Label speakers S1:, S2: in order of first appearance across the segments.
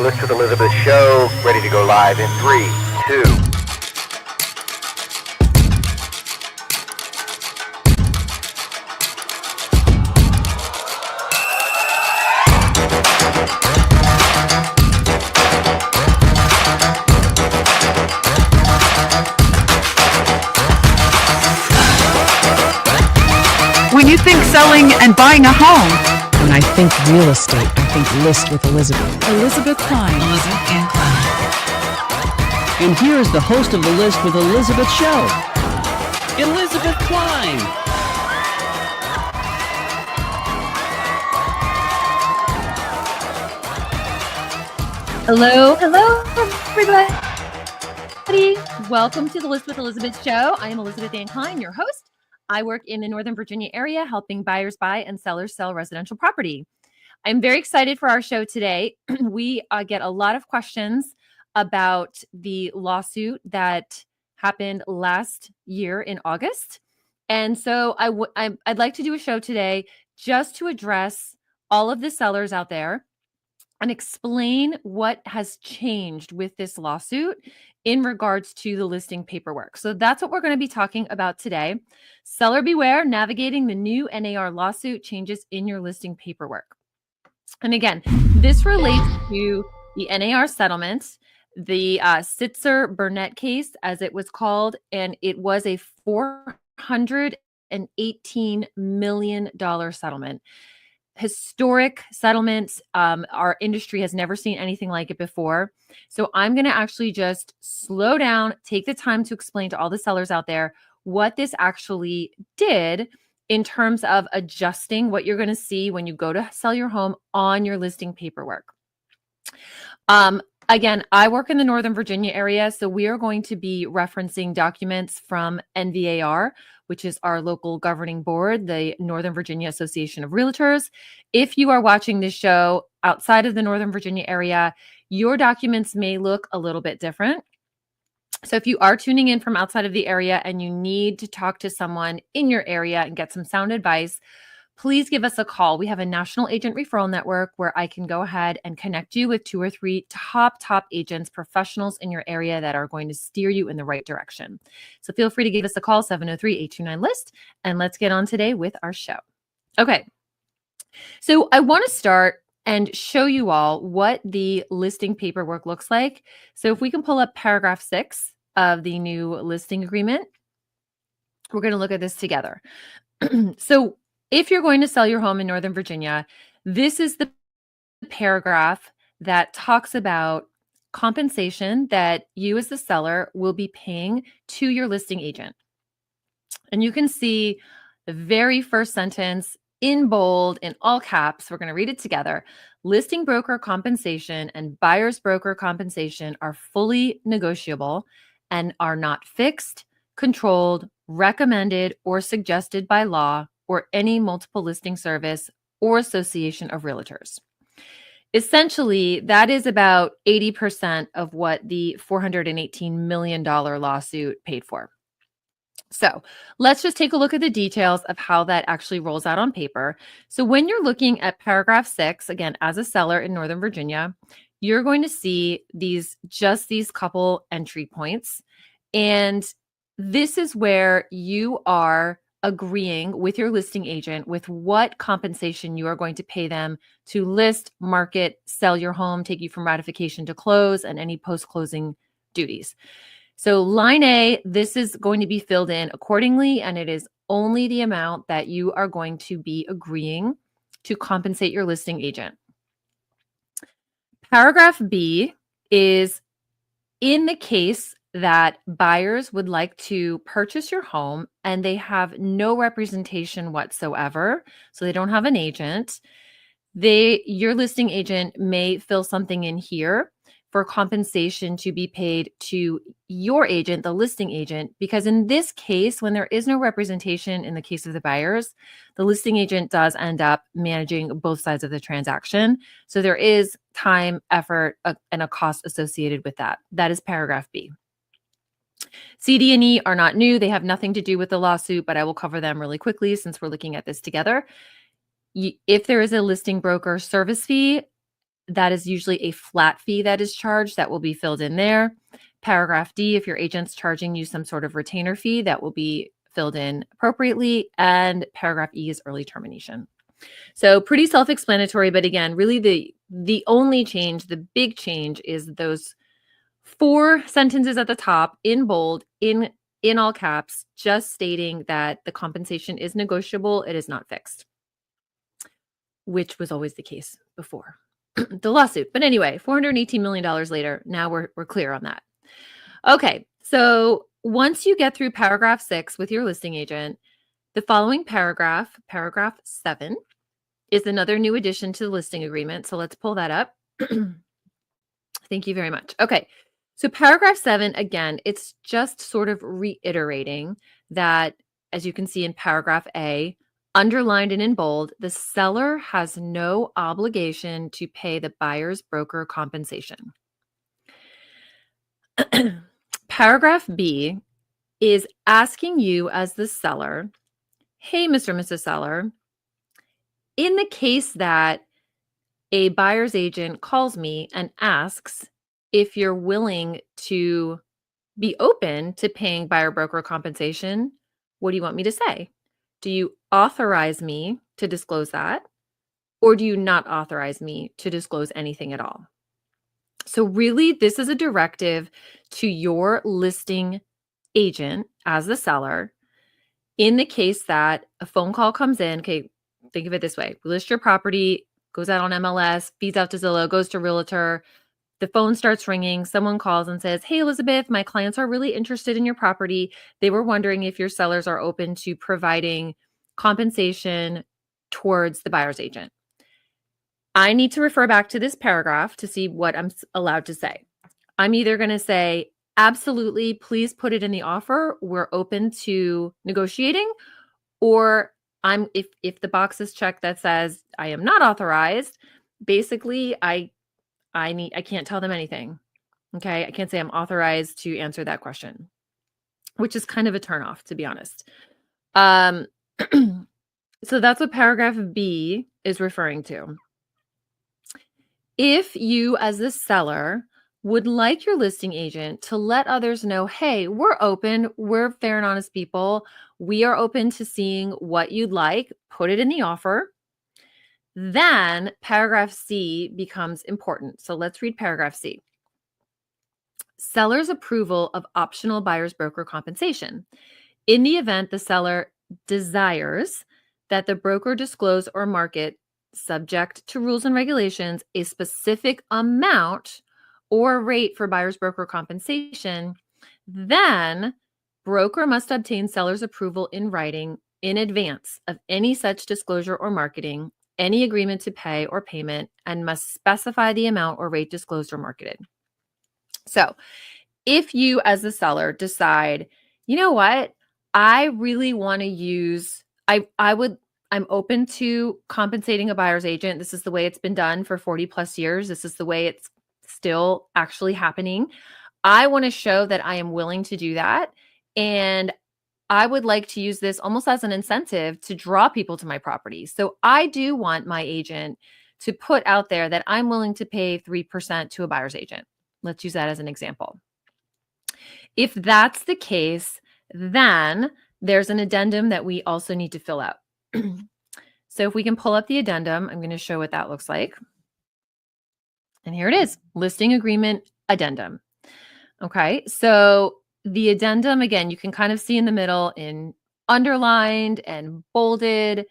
S1: List with Elizabeth show, ready to go live in 3, 2.
S2: When you think selling and buying a home,
S3: When I think real estate, I think List with Elizabeth.
S2: Elizabeth Klein.
S4: And here is the host of the List with Elizabeth show, Elizabeth Klein.
S5: Hello, everybody. Welcome to the List with Elizabeth show. I am Elizabeth Ann Klein, your host. I work in the Northern Virginia area, helping buyers buy and sellers sell residential property. I'm very excited for our show today. We get a lot of questions about the lawsuit that happened last year in August. And so I'd like to do a show today just to address all of the sellers out there and explain what has changed with this lawsuit in regards to the listing paperwork. So that's what we're going to be talking about today. Seller beware, navigating the new NAR lawsuit, changes in your listing paperwork. And again, this relates to the NAR settlement, the Sitzer-Burnett case, as it was called, and it was a $418 million settlement. Historic settlements. Our industry has never seen anything like it before. So I'm going to actually just slow down, take the time to explain to all the sellers out there what this actually did in terms of adjusting what you're going to see when you go to sell your home on your listing paperwork. Again, I work in the Northern Virginia area, so we are going to be referencing documents from NVAR, which is our local governing board, the Northern Virginia Association of Realtors. If you are watching this show outside of the Northern Virginia area, your documents may look a little bit different. So if you are tuning in from outside of the area and you need to talk to someone in your area and get some sound advice, please give us a call. We have a national agent referral network where I can go ahead and connect you with 2 or 3 top agents, professionals in your area that are going to steer you in the right direction. So feel free to give us a call, 703-829-LIST, and let's get on today with our show. Okay, so I want to start and show you all what the listing paperwork looks like. So if we can pull up paragraph 6 of the new listing agreement, we're going to look at this together. So if you're going to sell your home in Northern Virginia, this is the paragraph that talks about compensation that you as the seller will be paying to your listing agent. And you can see the very first sentence in bold, in all caps. We're going to read it together. Listing broker compensation and buyer's broker compensation are fully negotiable and are not fixed, controlled, recommended, or suggested by law or any multiple listing service or association of realtors. Essentially, that is about 80% of what the $418 million lawsuit paid for. So let's just take a look at the details of how that actually rolls out on paper. So when you're looking at paragraph 6, again, as a seller in Northern Virginia, you're going to see these couple entry points. And this is where you are agreeing with your listing agent with what compensation you are going to pay them to list, market, sell your home, take you from ratification to close, and any post-closing duties. So line A, this is going to be filled in accordingly, and it is only the amount that you are going to be agreeing to compensate your listing agent. Paragraph B is in the case that buyers would like to purchase your home and they have no representation whatsoever, so they don't have an agent. Your listing agent may fill something in here for compensation to be paid to your agent, the listing agent, because in this case, when there is no representation in the case of the buyers, the listing agent does end up managing both sides of the transaction. So there is time, effort, and a cost associated with that. That is paragraph B. C, D, and E are not new. They have nothing to do with the lawsuit, but I will cover them really quickly since we're looking at this together. If there is a listing broker service fee, that is usually a flat fee that is charged that will be filled in there. Paragraph D, if your agent's charging you some sort of retainer fee, that will be filled in appropriately. And paragraph E is early termination. So pretty self-explanatory, but again, really the only change, the big change is those 4 sentences at the top in bold, in all caps, just stating that the compensation is negotiable, it is not fixed, which was always the case before the lawsuit. But anyway, $418 million later, now we're clear on that. Okay, so once you get through paragraph 6 with your listing agent, the following paragraph, paragraph 7, is another new addition to the listing agreement. So let's pull that up. Thank you very much. Okay, so paragraph 7, again, it's just sort of reiterating that, as you can see in paragraph A, underlined and in bold, the seller has no obligation to pay the buyer's broker compensation. Paragraph B is asking you as the seller, hey, Mr. and Mrs. Seller, in the case that a buyer's agent calls me and asks if you're willing to be open to paying buyer broker compensation, what do you want me to say? Do you authorize me to disclose that? Or do you not authorize me to disclose anything at all? So really, this is a directive to your listing agent as the seller in the case that a phone call comes in. Okay, think of it this way. We list your property, goes out on MLS, feeds out to Zillow, goes to Realtor. The phone starts ringing. Someone calls and says, hey, Elizabeth, my clients are really interested in your property. They were wondering if your sellers are open to providing compensation towards the buyer's agent. I need to refer back to this paragraph to see what I'm allowed to say. I'm either going to say, absolutely, please put it in the offer. We're open to negotiating. Or if the box is checked that says I am not authorized, basically I can't tell them anything. Okay. I can't say I'm authorized to answer that question, which is kind of a turnoff, to be honest. So that's what paragraph B is referring to. If you as the seller would like your listing agent to let others know, hey, we're open, we're fair and honest people, we are open to seeing what you'd like, put it in the offer, then paragraph C becomes important. So let's read paragraph C. Seller's approval of optional buyer's broker compensation. In the event the seller desires that the broker disclose or market, subject to rules and regulations, a specific amount or rate for buyer's broker compensation, then broker must obtain seller's approval in writing in advance of any such disclosure or marketing, any agreement to pay or payment, and must specify the amount or rate disclosed or marketed. So if you as the seller decide, you know what, I really want to use, I'm open to compensating a buyer's agent. This is the way it's been done for 40 plus years. This is the way it's still actually happening. I want to show that I am willing to do that. And I would like to use this almost as an incentive to draw people to my property. So I do want my agent to put out there that I'm willing to pay 3% to a buyer's agent. Let's use that as an example. If that's the case, then there's an addendum that we also need to fill out. So if we can pull up the addendum, I'm going to show what that looks like. And here it is, listing agreement addendum. Okay, so the addendum, again, you can kind of see in the middle in underlined and bolded.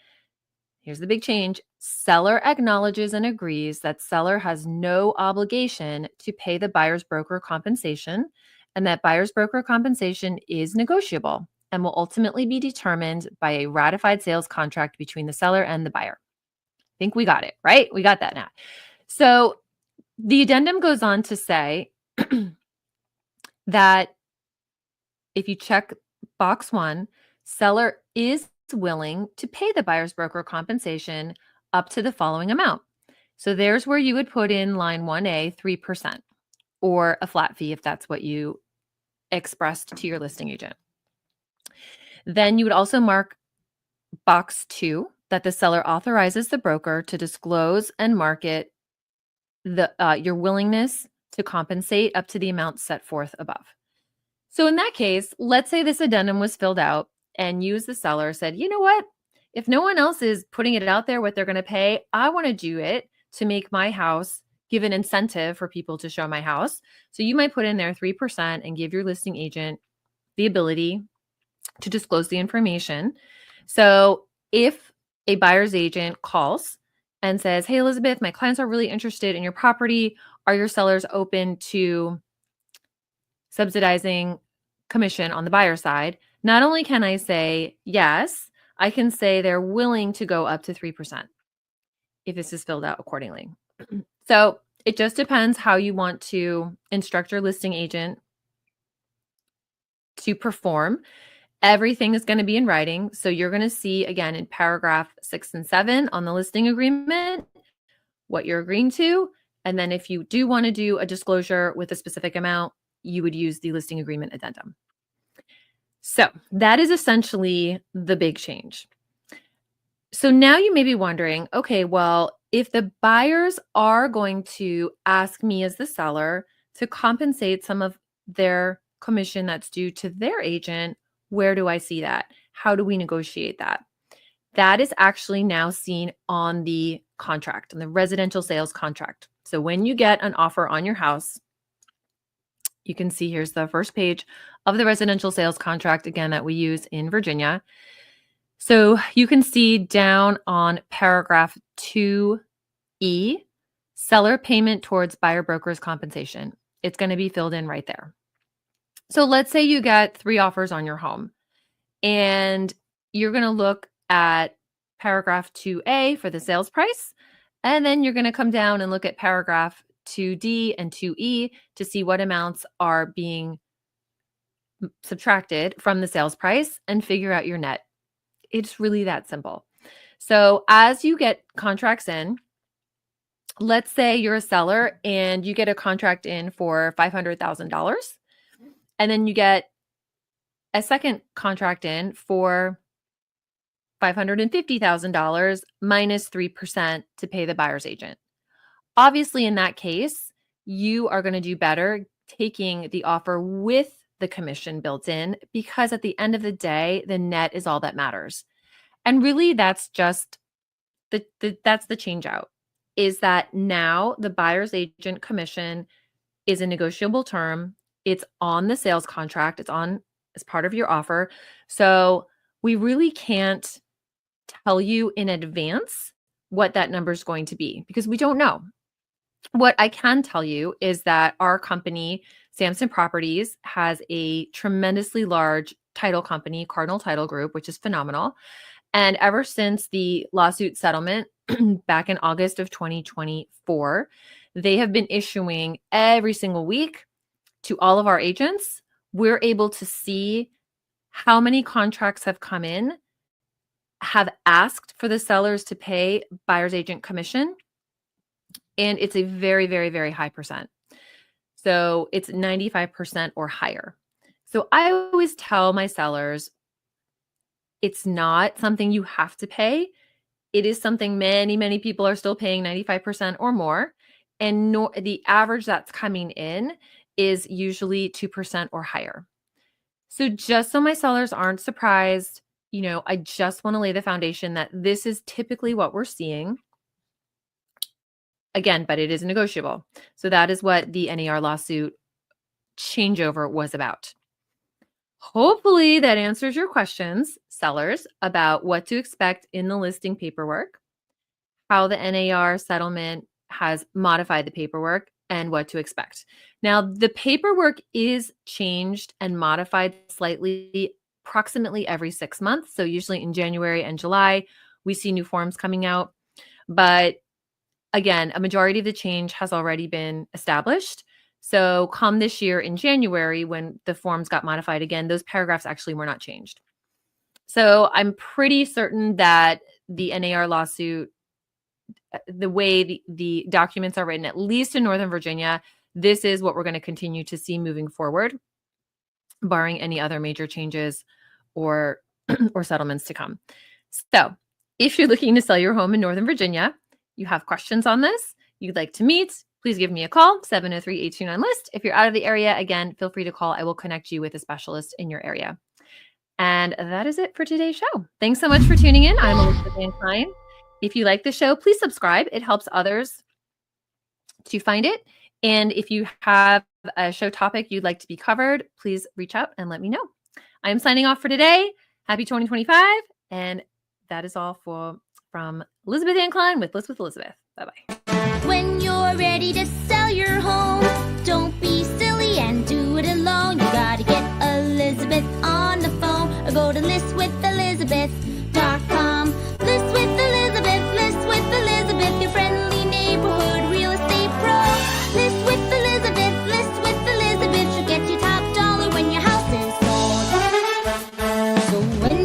S5: Here's the big change. Seller acknowledges and agrees that seller has no obligation to pay the buyer's broker compensation and that buyer's broker compensation is negotiable and will ultimately be determined by a ratified sales contract between the seller and the buyer. I think we got it, right? We got that now. So the addendum goes on to say that if you check box 1, seller is willing to pay the buyer's broker compensation up to the following amount. So there's where you would put in line 1A, 3%, or a flat fee if that's what you expressed to your listing agent. Then you would also mark box 2 that the seller authorizes the broker to disclose and market your willingness to compensate up to the amount set forth above. So in that case, let's say this addendum was filled out and you as the seller said, you know what? If no one else is putting it out there what they're going to pay, I want to do it to make my house, give an incentive for people to show my house. So you might put in there 3% and give your listing agent the ability to disclose the information. So if a buyer's agent calls and says, hey, Elizabeth, my clients are really interested in your property. Are your sellers open to subsidizing commission on the buyer side? Not only can I say yes, I can say they're willing to go up to 3% if this is filled out accordingly. So it just depends how you want to instruct your listing agent to perform. Everything is going to be in writing. So you're going to see, again, in paragraph 6 and 7 on the listing agreement, what you're agreeing to. And then if you do want to do a disclosure with a specific amount, you would use the listing agreement addendum. So that is essentially the big change. So now you may be wondering, okay, well, if the buyers are going to ask me as the seller to compensate some of their commission that's due to their agent, where do I see that? How do we negotiate that? That is actually now seen on the contract, on the residential sales contract. So when you get an offer on your house, you can see here's the first page of the residential sales contract, again, that we use in Virginia. So you can see down on paragraph 2E, seller payment towards buyer broker's compensation. It's going to be filled in right there. So let's say you get 3 offers on your home and you're going to look at paragraph 2A for the sales price. And then you're going to come down and look at paragraph 2D and 2E to see what amounts are being subtracted from the sales price and figure out your net. It's really that simple. So as you get contracts in, let's say you're a seller and you get a contract in for $500,000. And then you get a second contract in for $550,000 minus 3% to pay the buyer's agent. Obviously, in that case, you are going to do better taking the offer with the commission built in, because at the end of the day, the net is all that matters. And really, that's just that's the change out, is that now the buyer's agent commission is a negotiable term. It's on the sales contract. It's on as part of your offer. So we really can't tell you in advance what that number is going to be because we don't know. What I can tell you is that our company, Samson Properties, has a tremendously large title company, Cardinal Title Group, which is phenomenal. And ever since the lawsuit settlement back in August of 2024, they have been issuing every single week to all of our agents. We're able to see how many contracts have come in, have asked for the sellers to pay buyer's agent commission. And it's a very, very, very high percent. So it's 95% or higher. So I always tell my sellers, it's not something you have to pay. It is something many, many people are still paying 95% or more. And the average that's coming in is usually 2% or higher. So just so my sellers aren't surprised, I just want to lay the foundation that this is typically what we're seeing. Again, but it is negotiable. So that is what the NAR lawsuit changeover was about. Hopefully that answers your questions, sellers, about what to expect in the listing paperwork, how the NAR settlement has modified the paperwork, and what to expect. Now, the paperwork is changed and modified slightly approximately every 6 months. So usually in January and July, we see new forms coming out. But again, a majority of the change has already been established. So come this year in January, when the forms got modified again, those paragraphs actually were not changed. So I'm pretty certain that the NAR lawsuit, the way the documents are written, at least in Northern Virginia, this is what we're going to continue to see moving forward, barring any other major changes or settlements to come. So if you're looking to sell your home in Northern Virginia, you have questions on this, you'd like to meet, please please give me a call, 703-829-LIST. If you're out of the area, again, feel free to call. I will connect you with a specialist in your area. And that is it for today's show. Thanks so much for tuning in. I'm Elizabeth Ann Klein. If you like the show, please subscribe. It helps others to find it. And if you have a show topic you'd like to be covered, please reach out and let me know. I am signing off for today. Happy 2025. And that is all from Elizabeth Ann Klein with List with Elizabeth. Bye-bye.
S6: When you're ready to sell your home, don't be silly and do it alone. You gotta get Elizabeth on the phone or go to listwithelizabeth.com. List with Elizabeth, list with Elizabeth, your friendly neighborhood real estate pro. List with Elizabeth, she'll get you top dollar when your house is sold. So when